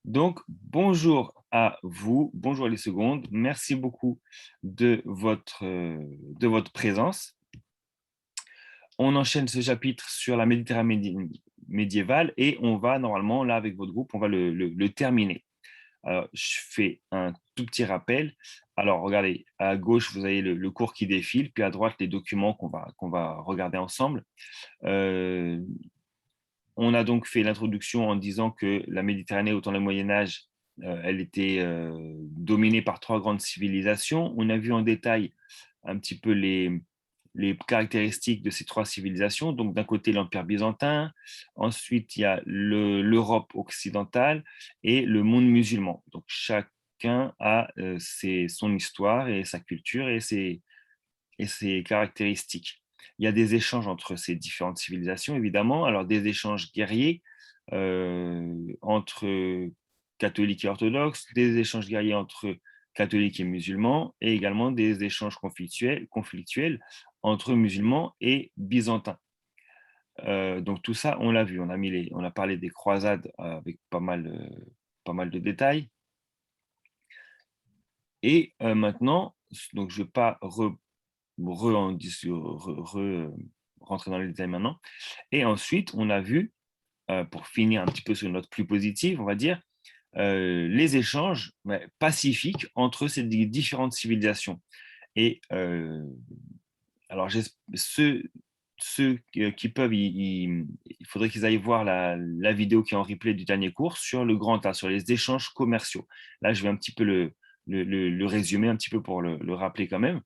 Donc, bonjour à vous, bonjour les secondes. Merci beaucoup de votre présence. On enchaîne ce chapitre sur la Méditerranée médiévale et on va normalement, là, avec votre groupe, on va le terminer. Alors, je fais un tout petit rappel. Alors, regardez, à gauche, vous avez le cours qui défile, puis à droite, les documents qu'on va regarder ensemble. Euh, On a donc fait l'introduction en disant que la Méditerranée, au temps du Moyen Âge, elle était dominée par trois grandes civilisations. On a vu en détail un petit peu les caractéristiques de ces trois civilisations. Donc, d'un côté, l'Empire byzantin, ensuite, il y a l'Europe occidentale et le monde musulman. Donc, chacun a son histoire et sa culture et ses caractéristiques. Il y a des échanges entre ces différentes civilisations, évidemment. Alors, des échanges guerriers entre catholiques et orthodoxes, des échanges guerriers entre catholiques et musulmans, et également des échanges conflictuels entre musulmans et byzantins. Donc tout ça, on l'a vu, on a parlé des croisades avec pas mal de détails. Et maintenant, donc je ne vais pas rentrer dans les détails maintenant. Et ensuite, on a vu, pour finir un petit peu sur une note plus positive, on va dire, les échanges pacifiques entre ces différentes civilisations. Et alors, ceux qui peuvent, il faudrait qu'ils aillent voir la vidéo qui est en replay du dernier cours sur le grand A, sur les échanges commerciaux. Là, je vais un petit peu le résumer, un petit peu pour le rappeler quand même.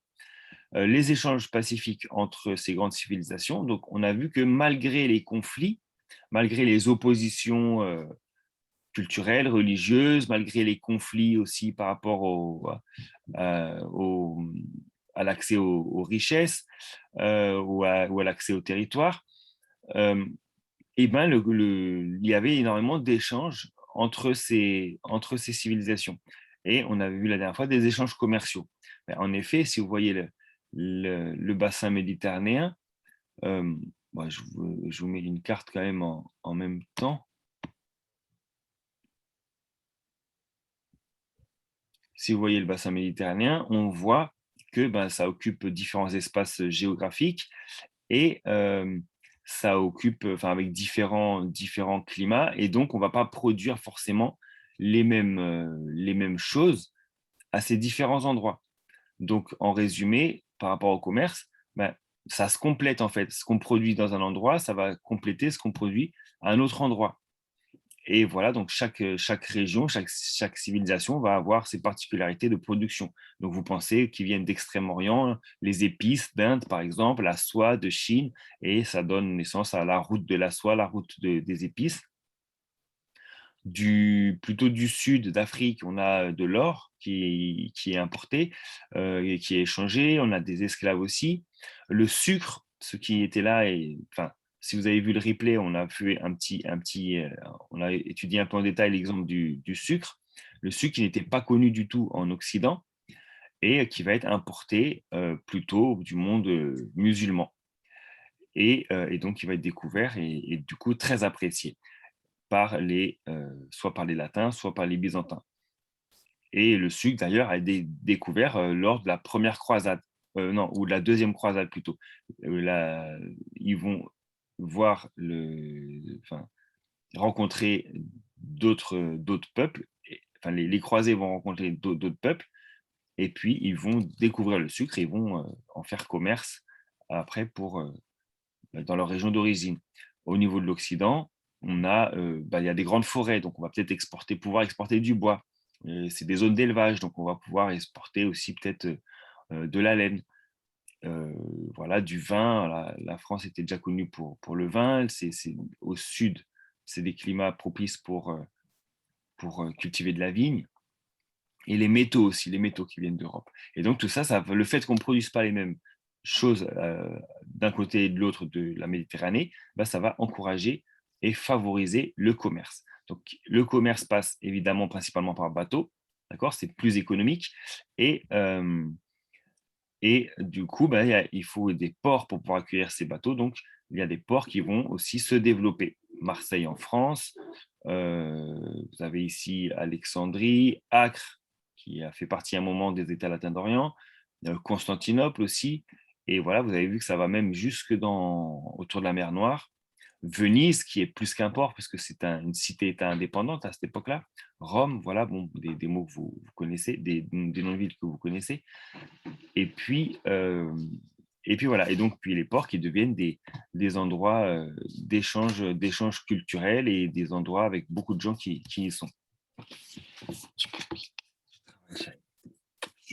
Les échanges pacifiques entre ces grandes civilisations. Donc, on a vu que malgré les conflits, malgré les oppositions culturelles, religieuses, malgré les conflits aussi par rapport euh, au, à l'accès aux richesses ou à l'accès au territoire, euh, et ben il y avait énormément d'échanges entre ces civilisations. Et on avait vu la dernière fois des échanges commerciaux. Mais en effet, si vous voyez le bassin méditerranéen, euh, bon, je vous mets une carte quand même en même temps. Si vous voyez le bassin méditerranéen, on voit que ben, ça occupe différents espaces géographiques et ça occupe, enfin, avec différents climats, et donc on ne va pas produire forcément les mêmes choses à ces différents endroits. Donc, en résumé, par rapport au commerce, ben, ça se complète en fait. Ce qu'on produit dans un endroit, ça va compléter ce qu'on produit à un autre endroit. Et voilà, donc chaque région, chaque civilisation va avoir ses particularités de production. Donc vous pensez qu'ils viennent d'Extrême-Orient, les épices d'Inde par exemple, la soie de Chine, et ça donne naissance à la route de la soie, la route des épices. Plutôt du sud d'Afrique, on a de l'or qui est importé et qui est échangé. On a des esclaves aussi. Le sucre, ce qui était là, et enfin, si vous avez vu le replay, on a fait on a étudié un peu en détail l'exemple du sucre. Le sucre qui n'était pas connu du tout en Occident et qui va être importé plutôt du monde musulman. Et donc, il va être découvert et du coup très apprécié soit par les latins, soit par les byzantins. Et le sucre, d'ailleurs, a été découvert lors de la première croisade, non, ou de la deuxième croisade plutôt. Là, ils vont voir enfin, rencontrer d'autres peuples, enfin, les croisés vont rencontrer d'autres peuples, et puis ils vont découvrir le sucre et ils vont en faire commerce après dans leur région d'origine. Au niveau de l'Occident, il y a des grandes forêts, donc on va peut-être pouvoir exporter du bois. C'est des zones d'élevage, donc on va pouvoir exporter aussi peut-être de la laine. Euh, voilà, du vin. La France était déjà connue pour le vin. Au sud, c'est des climats propices pour cultiver de la vigne. Et les métaux aussi, les métaux qui viennent d'Europe. Et donc tout ça, le fait qu'on ne produise pas les mêmes choses d'un côté et de l'autre de la Méditerranée, bah, ça va encourager et favoriser le commerce. Donc le commerce passe évidemment principalement par bateau, d'accord, c'est plus économique. Et du coup, bah, il faut des ports pour pouvoir accueillir ces bateaux. Donc il y a des ports qui vont aussi se développer. Marseille en France, Vous avez ici Alexandrie, Acre, qui a fait partie à un moment des États latins d'Orient, Constantinople aussi. Et voilà, vous avez vu que ça va même jusque autour de la mer Noire. Venise, qui est plus qu'un port, puisque c'est une cité-État indépendante à cette époque-là. Rome, voilà, bon, des mots que vous connaissez, des noms de villes que vous connaissez. Et puis, voilà. Et donc, puis les ports qui deviennent des endroits d'échange culturel et des endroits avec beaucoup de gens qui y sont. Je te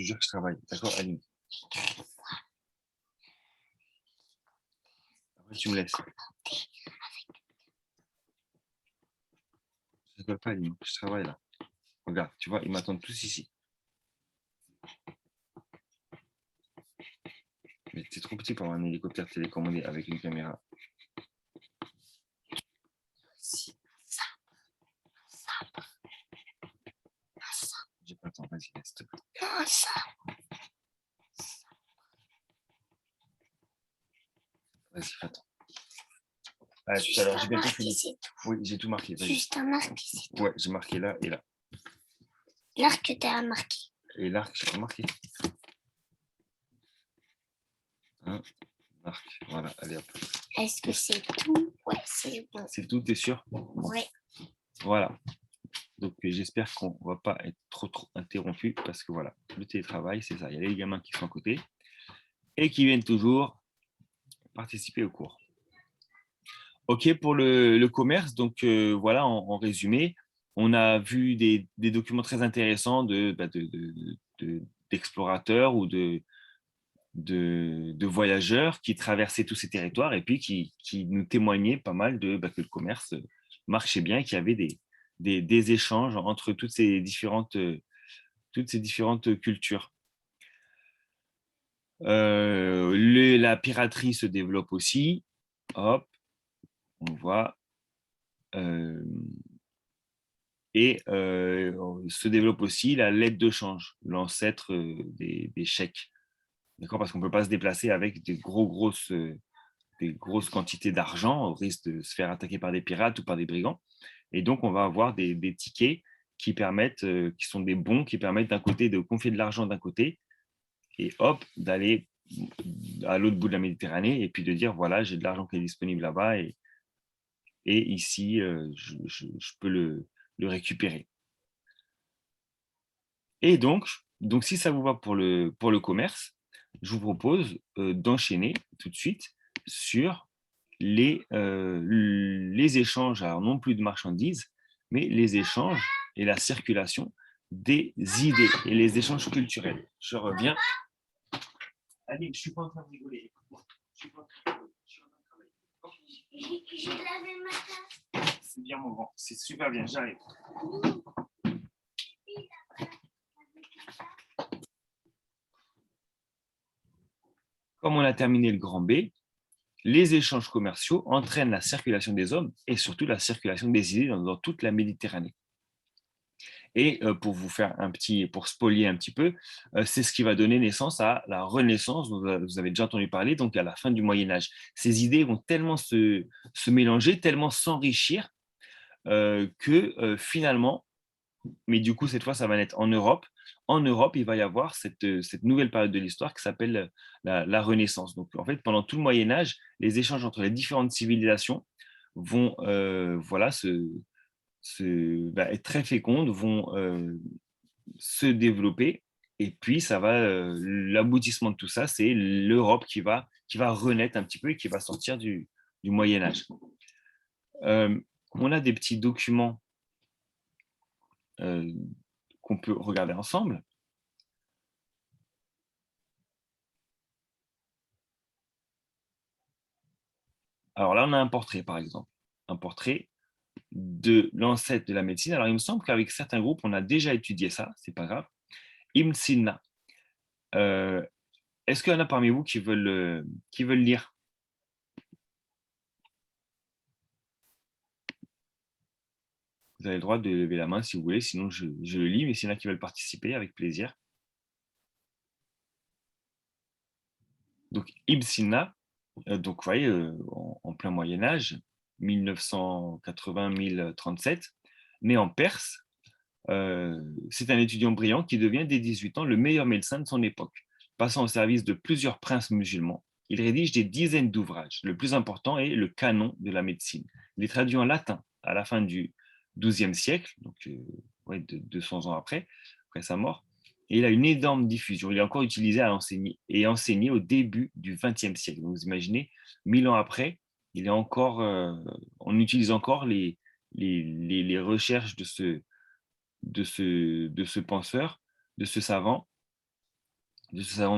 jure que je travaille. D'accord, Aline? Après, tu me laisses. Je ne rigole pas, Aline. Je travaille là. Regarde, tu vois, ils m'attendent tous ici. Mais c'est trop petit pour avoir un hélicoptère télécommandé avec une caméra. J'ai pas le temps, vas-y, laisse te plaît. Vas-y, attends. Ah, tout à l'heure, j'ai bientôt fini. Oui, j'ai tout marqué. Juste un arc, c'est tout. Ouais, j'ai marqué là et là. L'arc que tu as marqué. Et l'arc, j'ai pas marqué. Un arc, voilà, allez hop. Est-ce que c'est tout? Ouais, c'est bon. C'est tout, t'es sûr? Ouais. Voilà. Donc, j'espère qu'on ne va pas être trop interrompu parce que voilà, le télétravail, c'est ça. Il y a les gamins qui sont à côté et qui viennent toujours participer au cours. OK pour le commerce. Donc, voilà, en résumé, on a vu des documents très intéressants d'explorateurs ou de voyageurs qui traversaient tous ces territoires et puis qui nous témoignaient pas mal que le commerce marchait bien, qu'il y avait des échanges entre toutes ces différentes cultures. La piraterie se développe aussi. Hop, on voit. Et se développe aussi la lettre de change, l'ancêtre des chèques. D'accord? Parce qu'on ne peut pas se déplacer avec des grosses quantités d'argent au risque de se faire attaquer par des pirates ou par des brigands. Et donc, on va avoir des tickets qui permettent, qui sont des bons, qui permettent d'un côté de confier de l'argent d'un côté et hop, d'aller à l'autre bout de la Méditerranée et puis de dire voilà, j'ai de l'argent qui est disponible là-bas et ici, je peux le récupérer. Et donc, si ça vous va pour le commerce, je vous propose d'enchaîner tout de suite sur les échanges, alors non plus de marchandises, mais les échanges et la circulation des idées et les échanges culturels. Je reviens. Allez, je ne suis pas en train de rigoler. Je suis pas en train de rigoler. Je suis en train de travailler. J'ai lavé ma tasse. C'est bien, mon grand. C'est super bien, j'arrive. Comme on a terminé le grand B, les échanges commerciaux entraînent la circulation des hommes et surtout la circulation des idées dans toute la Méditerranée. Et pour vous faire pour spolier un petit peu, c'est ce qui va donner naissance à la Renaissance, dont vous avez déjà entendu parler, donc à la fin du Moyen Âge. Ces idées vont tellement se mélanger, tellement s'enrichir que finalement, mais du coup cette fois ça va être en Europe. En Europe, il va y avoir cette nouvelle période de l'histoire qui s'appelle la Renaissance. Donc en fait, pendant tout le Moyen Âge, les échanges entre les différentes civilisations vont être très fécondes, vont se développer. Et puis, l'aboutissement de tout ça, c'est l'Europe qui va renaître un petit peu et qui va sortir du Moyen Âge. On a des petits documents qu'on peut regarder ensemble. Alors là, on a un portrait, par exemple. Un portrait de l'ancêtre de la médecine. Alors, il me semble qu'avec certains groupes, on a déjà étudié ça, c'est pas grave. Ibn Sina. Est-ce qu'il y en a parmi vous qui veulent lire? Vous avez le droit de lever la main si vous voulez, sinon je le lis, mais s'il y en a qui veulent participer, avec plaisir. Donc, Ibn Sina, donc vous voyez, en plein Moyen-Âge, 1980-1037, né en Perse. C'est un étudiant brillant qui devient dès 18 ans le meilleur médecin de son époque. Passant au service de plusieurs princes musulmans, il rédige des dizaines d'ouvrages. Le plus important est le canon de la médecine. Il est traduit en latin à la fin du XIIe siècle, donc 200 ans après sa mort. Et il a une énorme diffusion. Il est encore utilisé à enseigner et enseigné au début du XXe siècle. Donc, vous imaginez, 1000 ans après, il est encore, on utilise encore les recherches de ce penseur, de ce savant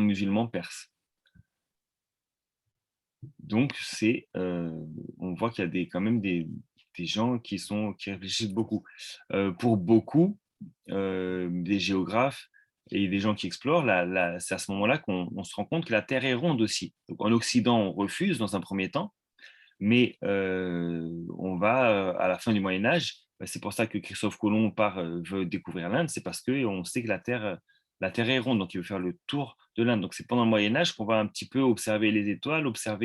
musulman perse. Donc, on voit qu'il y a quand même des gens qui réfléchissent beaucoup. Pour beaucoup, des géographes et des gens qui explorent, c'est à ce moment-là qu'on se rend compte que la Terre est ronde aussi. Donc, en Occident, on refuse dans un premier temps, mais on va à la fin du Moyen Âge. C'est pour ça que Christophe Colomb veut découvrir l'Inde, c'est parce qu'on sait que la Terre est ronde, donc il veut faire le tour de l'Inde. Donc c'est pendant le Moyen Âge qu'on va un petit peu observer les étoiles, faire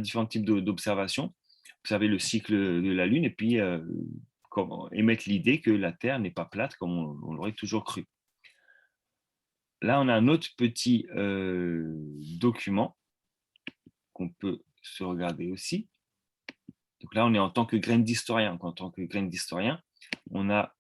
différents types d'observations, observer le cycle de la Lune et puis émettre l'idée que la Terre n'est pas plate comme on l'aurait toujours cru. Là, on a un autre petit document qu'on peut se regarder aussi. Donc là, on est en tant que graine d'historien. En tant que graine d'historien, on a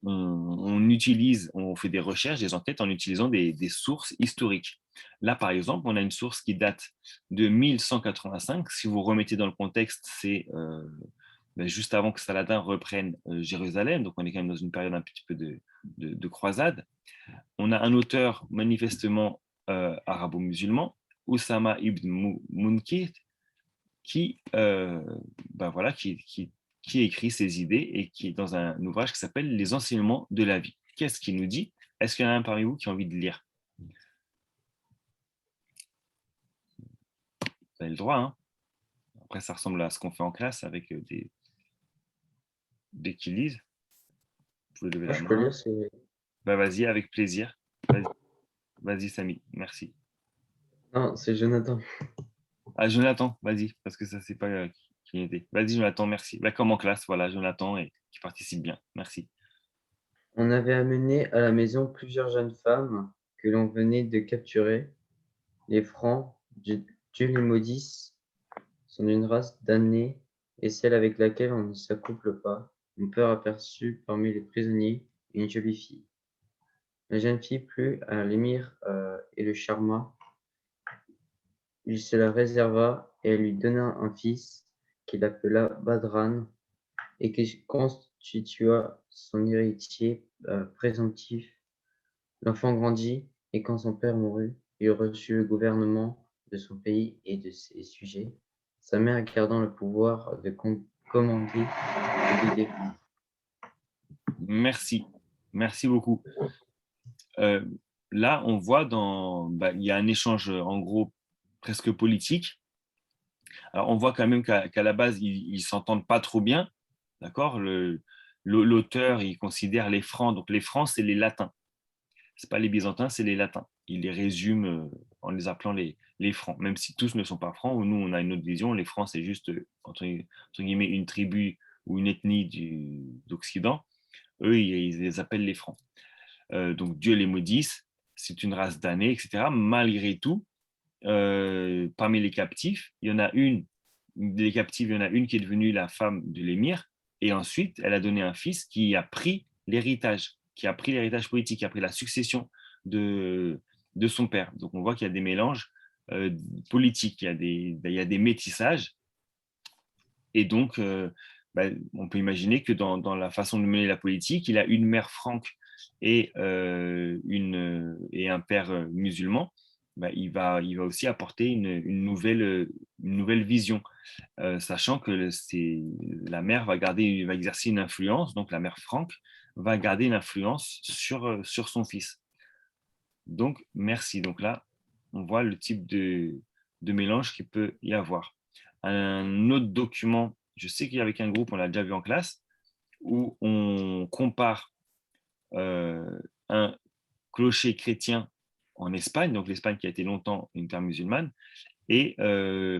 on fait des recherches, des enquêtes en utilisant des sources historiques. Là, par exemple, on a une source qui date de 1185. Si vous remettez dans le contexte, c'est juste avant que Saladin reprenne Jérusalem. Donc, on est quand même dans une période un petit peu de croisade. On a un auteur manifestement arabo-musulman, Oussama ibn Munkir, qui écrit ses idées et qui est dans un ouvrage qui s'appelle Les enseignements de la vie. Qu'est-ce qu'il nous dit? Est-ce qu'il y en a un parmi vous qui a envie de lire? Vous avez le droit, hein? Après, ça ressemble à ce qu'on fait en classe avec dès qu'ils lisent. Vous pouvez lever Moi, la je peux main. lire, c'est... Vas-y, avec plaisir. Vas-y, Samy, merci. Non, c'est Jonathan. Ah, Jonathan, vas-y, parce que ça, c'est pas qui était. Vas-y, Jonathan, merci. Comme en classe, voilà, Jonathan, et qui participe bien. Merci. On avait amené à la maison plusieurs jeunes femmes que l'on venait de capturer. Les Francs, Dieu les maudisse, sont d'une race damnée et celle avec laquelle on ne s'accouple pas. Mon père aperçut parmi les prisonniers une jolie fille. La jeune fille plut à l'émir et le charma. Il se la réserva et elle lui donna un fils qu'il appela Badran et qui constitua son héritier présomptif. L'enfant grandit et quand son père mourut, il reçut le gouvernement de son pays et de ses sujets, sa mère gardant le pouvoir de commander et de défendre. Merci. Merci beaucoup. Là, on voit il y a un échange en gros presque politique. Alors, on voit quand même qu'à la base, ils s'entendent pas trop bien, d'accord? L'auteur, il considère les Francs, donc les Francs, c'est les Latins. C'est pas les Byzantins, c'est les Latins. Il les résume en les appelant les Francs, même si tous ne sont pas Francs. Nous, on a une autre vision. Les Francs, c'est juste entre guillemets une tribu ou une ethnie d'Occident. Eux, ils les appellent les Francs. Donc Dieu les maudisse, c'est une race damnée, etc. Malgré tout, parmi les captifs, il y en a une qui est devenue la femme de l'émir, et ensuite, elle a donné un fils qui a pris l'héritage politique, qui a pris la succession de son père. Donc on voit qu'il y a des mélanges politiques, il y a des métissages, et donc on peut imaginer que dans la façon de mener la politique, il a une mère franque et un père musulman. Il va aussi apporter une nouvelle vision, sachant que la mère va exercer une influence, donc la mère franque va garder une influence sur son fils. Donc, merci. Donc là, on voit le type de mélange qu'il peut y avoir. Un autre document, je sais qu'avec un groupe, on l'a déjà vu en classe, où on compare un clocher chrétien en Espagne, donc l'Espagne qui a été longtemps une terre musulmane, et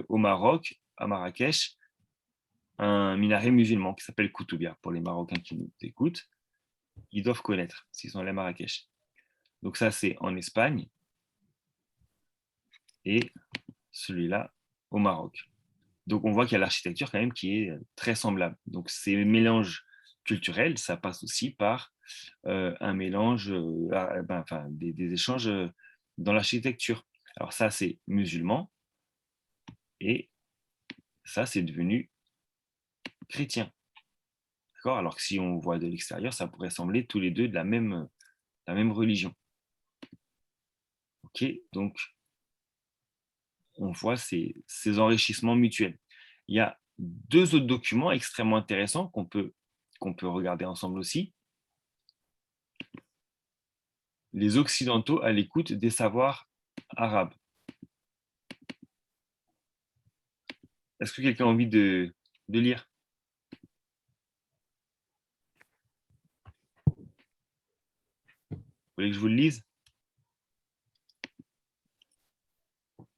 au Maroc, à Marrakech, un minaret musulman qui s'appelle Koutoubia. Pour les Marocains qui nous écoutent, ils doivent connaître s'ils sont allés à Marrakech. Donc ça, c'est en Espagne et celui-là au Maroc. Donc on voit qu'il y a l'architecture quand même qui est très semblable. Donc ces mélanges culturels, ça passe aussi par un mélange, des échanges dans l'architecture. Alors ça, c'est musulman et ça, c'est devenu chrétien. D'accord? Alors que si on voit de l'extérieur, ça pourrait sembler tous les deux de la même religion. Ok, donc on voit ces enrichissements mutuels. Il y a deux autres documents extrêmement intéressants qu'on peut regarder ensemble aussi. Les Occidentaux à l'écoute des savoirs arabes. Est-ce que quelqu'un a envie de lire? Vous voulez que je vous le lise?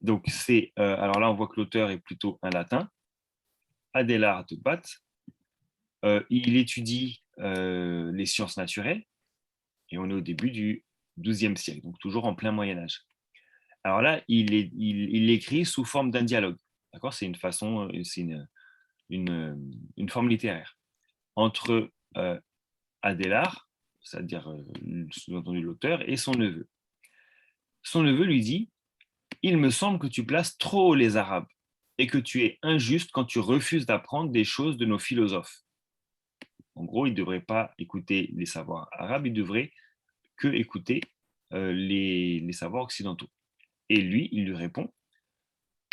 Donc, alors là, on voit que l'auteur est plutôt un latin, Adélard de Bath. Il étudie les sciences naturelles et on est au début du XIIe siècle, donc toujours en plein Moyen-Âge. Alors là, il écrit sous forme d'un dialogue. D'accord? C'est une façon, c'est une forme littéraire entre Adélard, c'est-à-dire sous-entendu l'auteur, et son neveu. Son neveu lui dit: il me semble que tu places trop haut les Arabes et que tu es injuste quand tu refuses d'apprendre des choses de nos philosophes. En gros, il ne devrait pas écouter les savoirs arabes, il devrait que écouter les savoirs occidentaux. Et lui, il lui répond: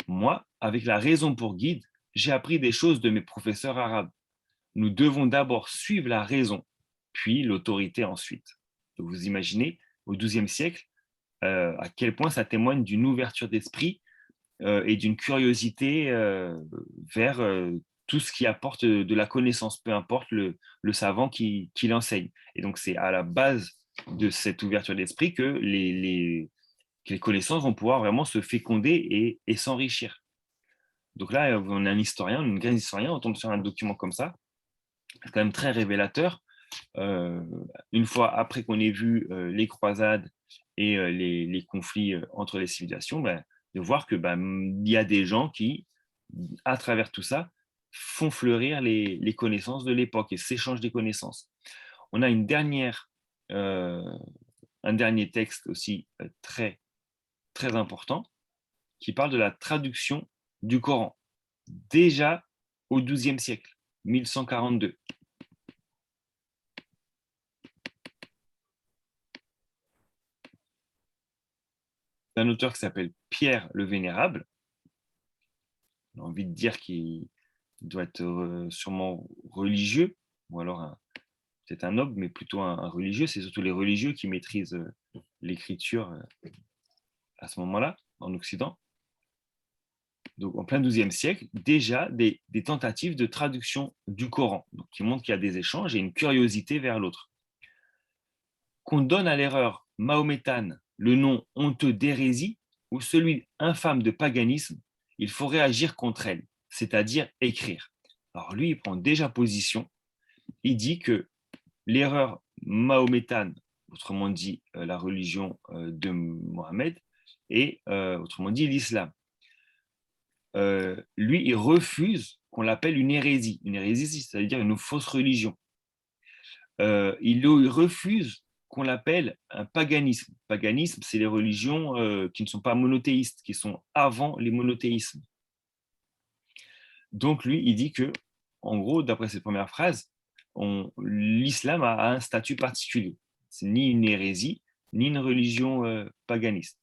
moi, avec la raison pour guide, j'ai appris des choses de mes professeurs arabes. Nous devons d'abord suivre la raison, puis l'autorité ensuite. Donc vous imaginez, au XIIe siècle, à quel point ça témoigne d'une ouverture d'esprit et d'une curiosité vers tout ce qui apporte de la connaissance, peu importe le savant qui l'enseigne. Et donc c'est à la base de cette ouverture d'esprit que les connaissances vont pouvoir vraiment se féconder et s'enrichir. Donc là, on a un historien, un grand historien, on tombe sur un document comme ça, c'est quand même très révélateur. Une fois après qu'on ait vu les croisades et les conflits entre les civilisations, de voir que il y a des gens qui, à travers tout ça, font fleurir les connaissances de l'époque et s'échangent des connaissances. On a un dernier texte aussi très, très important qui parle de la traduction du Coran, déjà au XIIe siècle, 1142. Un auteur qui s'appelle Pierre le Vénérable. J'ai envie de dire qu'il doit être sûrement religieux, ou alors peut-être un noble, mais plutôt un religieux. C'est surtout les religieux qui maîtrisent l'écriture à ce moment-là, en Occident. Donc en plein XIIe siècle, déjà des tentatives de traduction du Coran, donc, qui montrent qu'il y a des échanges et une curiosité vers l'autre. Qu'on donne à l'erreur mahométane le nom honteux d'hérésie ou celui infâme de paganisme, il faut réagir contre elle, c'est-à-dire écrire. Alors lui, il prend déjà position, il dit que l'erreur mahométane, autrement dit la religion de Mohammed, et autrement dit l'islam, lui, il refuse qu'on l'appelle une hérésie. Une hérésie, c'est-à-dire une fausse religion. Il refuse qu'on l'appelle un paganisme. Paganisme, c'est les religions qui ne sont pas monothéistes, qui sont avant les monothéismes. Donc lui, il dit que, en gros, d'après cette première phrase, l'islam a un statut particulier. C'est ni une hérésie, ni une religion paganiste.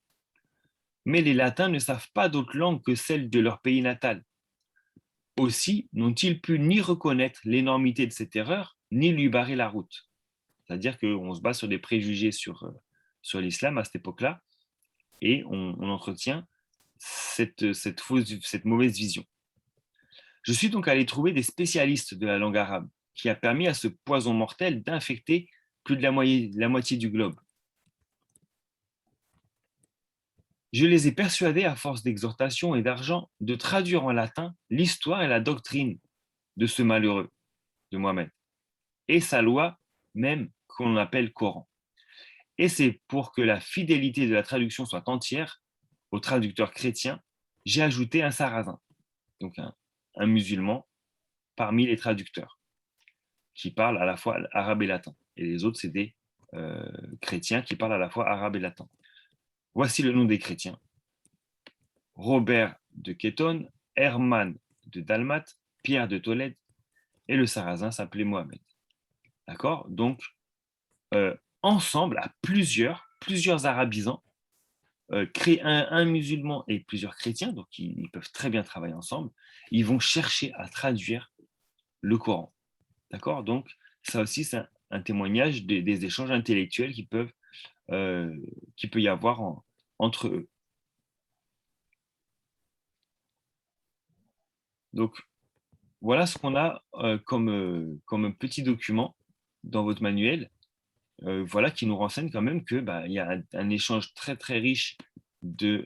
Mais les latins ne savent pas d'autre langue que celle de leur pays natal. Aussi n'ont-ils pu ni reconnaître l'énormité de cette erreur, ni lui barrer la route. C'est-à-dire qu'on se base sur des préjugés sur l'islam à cette époque-là, et on entretient cette mauvaise vision. Je suis donc allé trouver des spécialistes de la langue arabe, qui a permis à ce poison mortel d'infecter plus de la moitié du globe. Je les ai persuadés, à force d'exhortation et d'argent, de traduire en latin l'histoire et la doctrine de ce malheureux, de Mohammed, et sa loi même qu'on appelle Coran. Et c'est pour que la fidélité de la traduction soit entière au traducteur chrétien, j'ai ajouté un sarrasin, donc un musulman parmi les traducteurs, qui parlent à la fois arabe et latin. Et les autres, c'est des chrétiens qui parlent à la fois arabe et latin. Voici le nom des chrétiens. Robert de Kéton, Hermann de Dalmatie, Pierre de Tolède, et le sarrasin s'appelait Mohamed. D'accord? Donc, ensemble, à plusieurs arabisants, créent un musulman et plusieurs chrétiens, donc ils peuvent très bien travailler ensemble, ils vont chercher à traduire le Coran. D'accord? Donc, ça aussi, c'est un témoignage des échanges intellectuels qui peut y avoir entre eux. Donc, voilà ce qu'on a comme un petit document dans votre manuel, voilà, qui nous renseigne quand même que il y a un échange très très riche de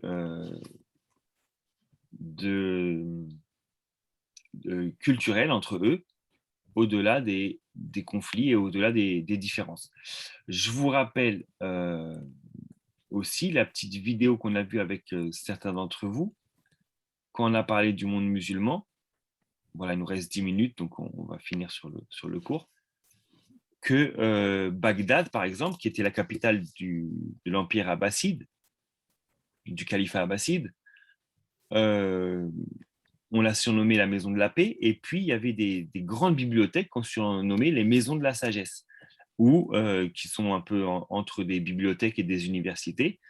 culturel entre eux, au-delà des conflits et au-delà des différences. Je vous rappelle aussi la petite vidéo qu'on a vue avec certains d'entre vous quand on a parlé du monde musulman. Voilà, il nous reste 10 minutes, donc on va finir sur le cours. Que Bagdad, par exemple, qui était la capitale de l'Empire abbasside, du califat abbasside, on l'a surnommé la maison de la paix, et puis il y avait des grandes bibliothèques qu'on surnommait les maisons de la sagesse, qui sont un peu entre des bibliothèques et des universités,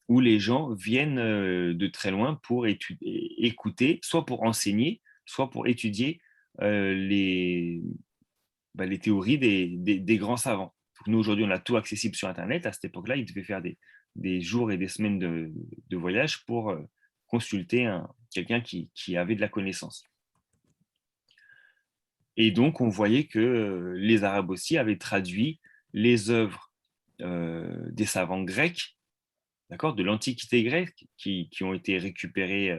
où les gens viennent de très loin pour écouter, soit pour enseigner, soit pour étudier les théories des grands savants. Donc nous, aujourd'hui, on a tout accessible sur Internet. À cette époque-là, ils devaient faire des jours et des semaines de voyage pour consulter quelqu'un qui avait de la connaissance. Et donc, on voyait que les Arabes aussi avaient traduit les œuvres des savants grecs, d'accord, de l'Antiquité grecque, qui ont été récupérées,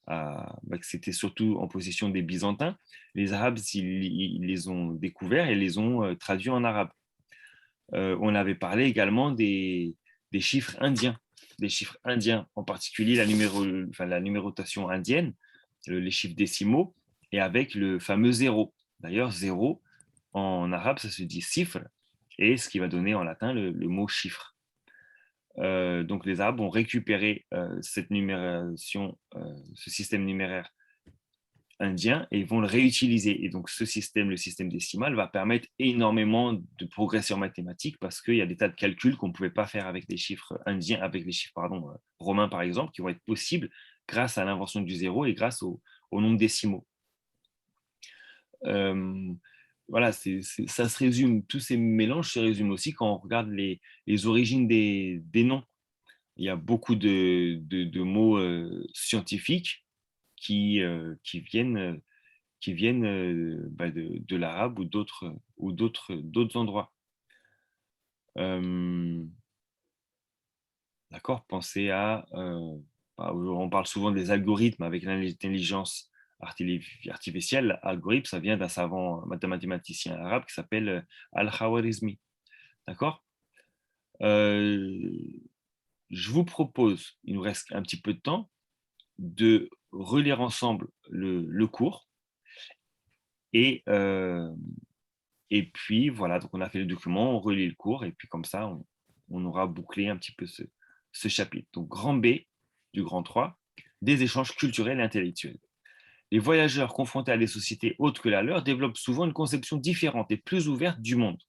que c'était surtout en possession des Byzantins. Les Arabes, ils les ont découverts et les ont traduits en arabe. On avait parlé également des chiffres indiens, en particulier la numérotation indienne, les chiffres décimaux, et avec le fameux zéro. D'ailleurs, zéro, en arabe, ça se dit sifr, et ce qui va donner en latin le mot chiffre. Donc les Arabes ont récupéré cette numération, ce système numéraire indien, et vont le réutiliser. Et donc ce système, le système décimal, va permettre énormément de progression mathématique parce qu'il y a des tas de calculs qu'on ne pouvait pas faire avec les chiffres indiens, avec les chiffres romains par exemple, qui vont être possibles grâce à l'invention du zéro et grâce au nombre décimaux. Voilà, ça se résume, tous ces mélanges se résument aussi quand on regarde les origines des noms. Il y a beaucoup de mots scientifiques qui viennent de l'arabe ou d'autres endroits. D'accord, pensez à... on parle souvent des algorithmes avec l'intelligence artificielle. Algorithme, ça vient d'un savant mathématicien arabe qui s'appelle Al-Khwarizmi. D'accord. Je vous propose, il nous reste un petit peu de temps, de relire ensemble le cours. Et puis, voilà, donc on a fait le document, on relit le cours, et puis comme ça, on aura bouclé un petit peu ce chapitre. Donc, grand B du grand 3, des échanges culturels et intellectuels. Les voyageurs confrontés à des sociétés autres que la leur développent souvent une conception différente et plus ouverte du monde.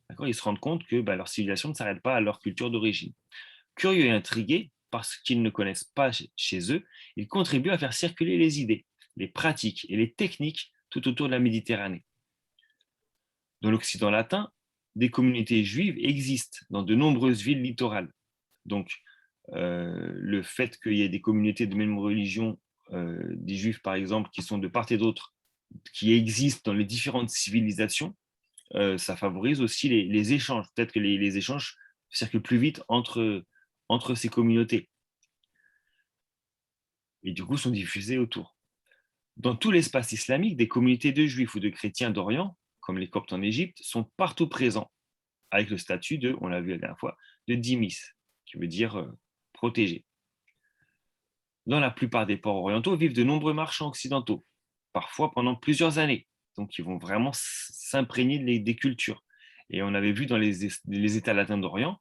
D'accord. Ils se rendent compte que leur civilisation ne s'arrête pas à leur culture d'origine. Curieux et intrigués, parce qu'ils ne connaissent pas chez eux, ils contribuent à faire circuler les idées, les pratiques et les techniques tout autour de la Méditerranée. Dans l'Occident latin, des communautés juives existent dans de nombreuses villes littorales. Donc, le fait qu'il y ait des communautés de même religion, des juifs par exemple, qui sont de part et d'autre, qui existent dans les différentes civilisations, ça favorise aussi les échanges. Peut-être que les échanges circulent plus vite entre ces communautés. Et du coup, sont diffusés autour. Dans tout l'espace islamique, des communautés de juifs ou de chrétiens d'Orient, comme les Coptes en Égypte, sont partout présents, avec le statut de, on l'a vu la dernière fois, de dhimis, qui veut dire protégé. Dans la plupart des ports orientaux vivent de nombreux marchands occidentaux, parfois pendant plusieurs années. Donc, ils vont vraiment s'imprégner des cultures. Et on avait vu dans les États latins d'Orient,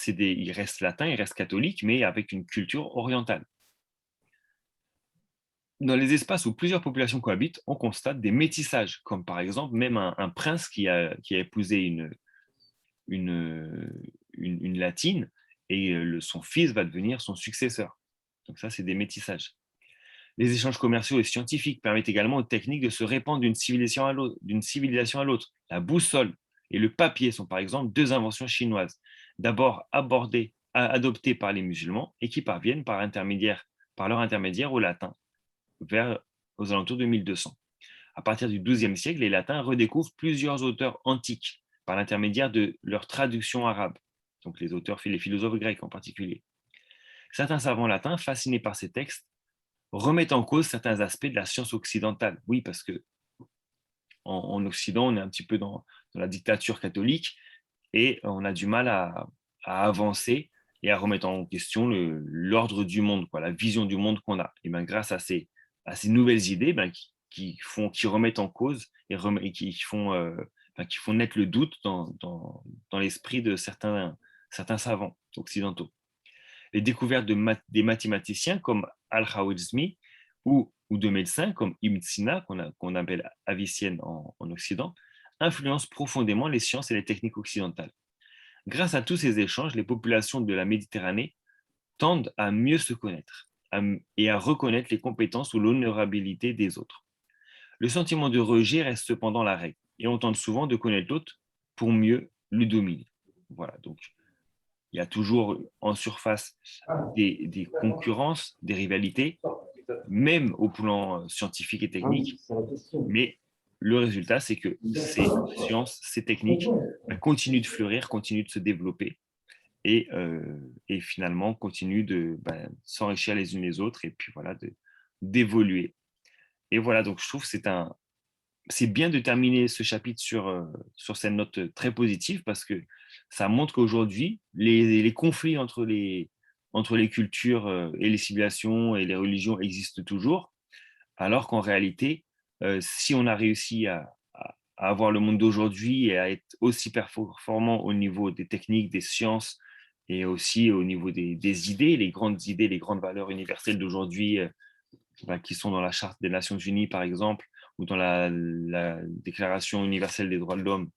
ils restent latins, ils restent catholiques, mais avec une culture orientale. Dans les espaces où plusieurs populations cohabitent, on constate des métissages, comme par exemple même un prince qui a épousé une latine, et son fils va devenir son successeur. Donc ça, c'est des métissages. Les échanges commerciaux et scientifiques permettent également aux techniques de se répandre d'une civilisation à l'autre. La boussole et le papier sont par exemple deux inventions chinoises, d'abord adoptées par les musulmans et qui parviennent par leur intermédiaire aux latins aux alentours de 1200. À partir du XIIe siècle, les latins redécouvrent plusieurs auteurs antiques par l'intermédiaire de leur traduction arabe, donc les philosophes grecs en particulier. Certains savants latins, fascinés par ces textes, remettent en cause certains aspects de la science occidentale. Oui, parce que en Occident, on est un petit peu dans la dictature catholique et on a du mal à avancer et à remettre en question l'ordre du monde, la vision du monde qu'on a. Et bien, grâce à ces nouvelles idées qui remettent en cause et qui font naître le doute dans l'esprit de certains savants occidentaux. Les découvertes des mathématiciens comme Al-Khwarizmi ou de médecins comme Ibn Sina, qu'on appelle Avicenne en Occident, influencent profondément les sciences et les techniques occidentales. Grâce à tous ces échanges, les populations de la Méditerranée tendent à mieux se connaître et à reconnaître les compétences ou l'honorabilité des autres. Le sentiment de rejet reste cependant la règle, et on tente souvent de connaître l'autre pour mieux le dominer. Voilà, donc il y a toujours en surface des concurrences, des rivalités, même au plan scientifique et technique, mais le résultat, c'est que ces sciences, ces techniques continuent de fleurir, continuent de se développer et finalement continuent de s'enrichir les unes les autres et puis voilà, d'évoluer. Et voilà, donc je trouve que c'est bien de terminer ce chapitre sur cette note très positive parce que ça montre qu'aujourd'hui, les conflits entre les cultures et les civilisations et les religions existent toujours, alors qu'en réalité, si on a réussi à avoir le monde d'aujourd'hui et à être aussi performant au niveau des techniques, des sciences et aussi au niveau des idées, les grandes valeurs universelles d'aujourd'hui qui sont dans la Charte des Nations Unies, par exemple, ou dans la Déclaration universelle des droits de l'homme.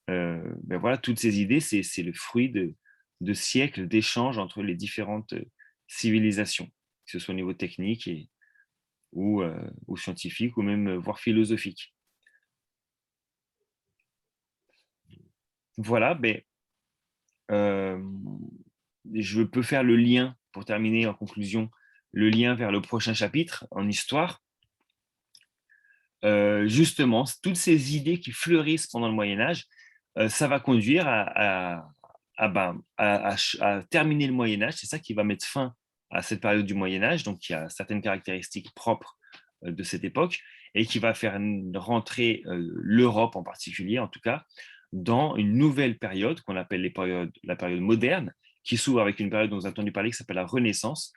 Voilà, toutes ces idées, c'est le fruit de siècles d'échanges entre les différentes civilisations, que ce soit au niveau technique ou scientifique, ou même voire philosophique. Voilà, euh, je peux faire le lien, pour terminer en conclusion, le lien vers le prochain chapitre en histoire. Justement, toutes ces idées qui fleurissent pendant le Moyen-Âge, ça va conduire à terminer le Moyen-Âge. C'est ça qui va mettre fin à cette période du Moyen-Âge, donc il y a certaines caractéristiques propres de cette époque, et qui va faire rentrer l'Europe en particulier, en tout cas, dans une nouvelle période qu'on appelle la période moderne, qui s'ouvre avec une période dont vous avez entendu parler qui s'appelle la Renaissance,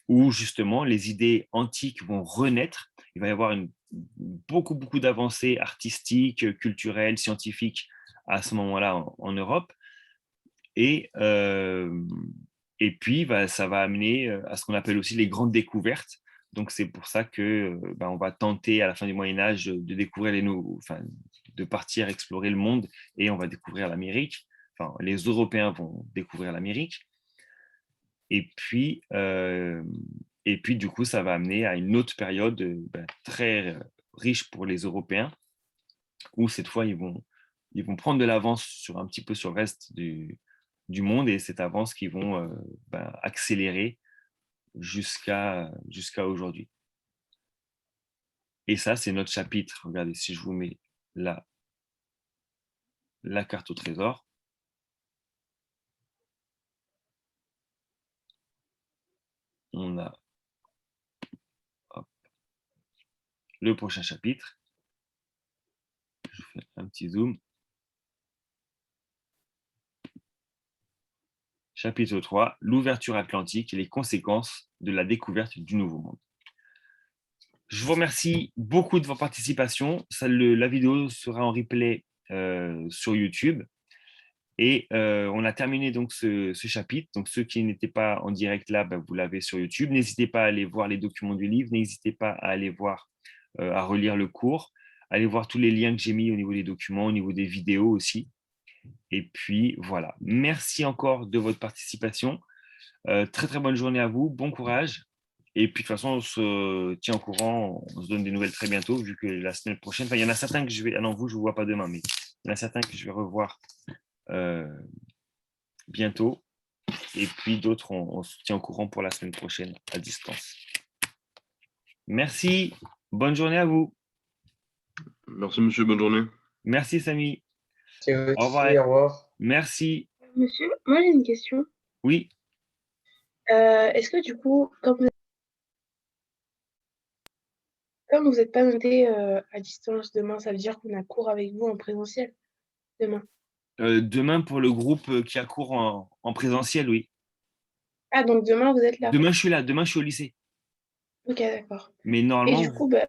où justement les idées antiques vont renaître. Il va y avoir beaucoup d'avancées artistiques, culturelles, scientifiques à ce moment-là en Europe. Et, euh, et puis, ça va amener à ce qu'on appelle aussi les grandes découvertes. Donc, c'est pour ça que on va tenter à la fin du Moyen Âge de découvrir de partir explorer le monde et on va découvrir l'Amérique. Enfin, les Européens vont découvrir l'Amérique. Et puis, du coup, ça va amener à une autre période très riche pour les Européens, où cette fois, ils vont prendre de l'avance un petit peu sur le reste du monde, et cette avance qu'ils vont accélérer jusqu'à aujourd'hui. Et ça, c'est notre chapitre. Regardez, si je vous mets là la carte au trésor, on a le prochain chapitre. Je fais un petit zoom. Chapitre 3, l'ouverture atlantique et les conséquences de la découverte du Nouveau Monde. Je vous remercie beaucoup de votre participation. La vidéo sera en replay sur YouTube. Et on a terminé donc ce chapitre. Donc ceux qui n'étaient pas en direct là, vous l'avez sur YouTube. N'hésitez pas à aller voir les documents du livre. N'hésitez pas à aller voir, à relire le cours. Allez voir tous les liens que j'ai mis au niveau des documents, au niveau des vidéos aussi. Et puis voilà. Merci encore de votre participation. Très très bonne journée à vous. Bon courage. Et puis de toute façon, on se tient au courant. On se donne des nouvelles très bientôt, vu que la semaine prochaine, il y en a certains que je vais. Ah non, vous, je ne vous vois pas demain, mais il y en a certains que je vais revoir bientôt. Et puis d'autres, on se tient au courant pour la semaine prochaine à distance. Merci. Bonne journée à vous. Merci, monsieur. Bonne journée. Merci, Samy. C'est aussi, Au revoir. au revoir. Merci. Monsieur, moi j'ai une question. Oui. Est-ce que du coup, comme vous n'êtes pas noté à distance demain, ça veut dire qu'on a cours avec vous en présentiel demain? Demain, pour le groupe qui a cours en présentiel, oui. Ah, donc demain vous êtes là? Demain, je suis là. Demain, je suis au lycée. Ok, d'accord. Mais Et normalement, du coup, bah,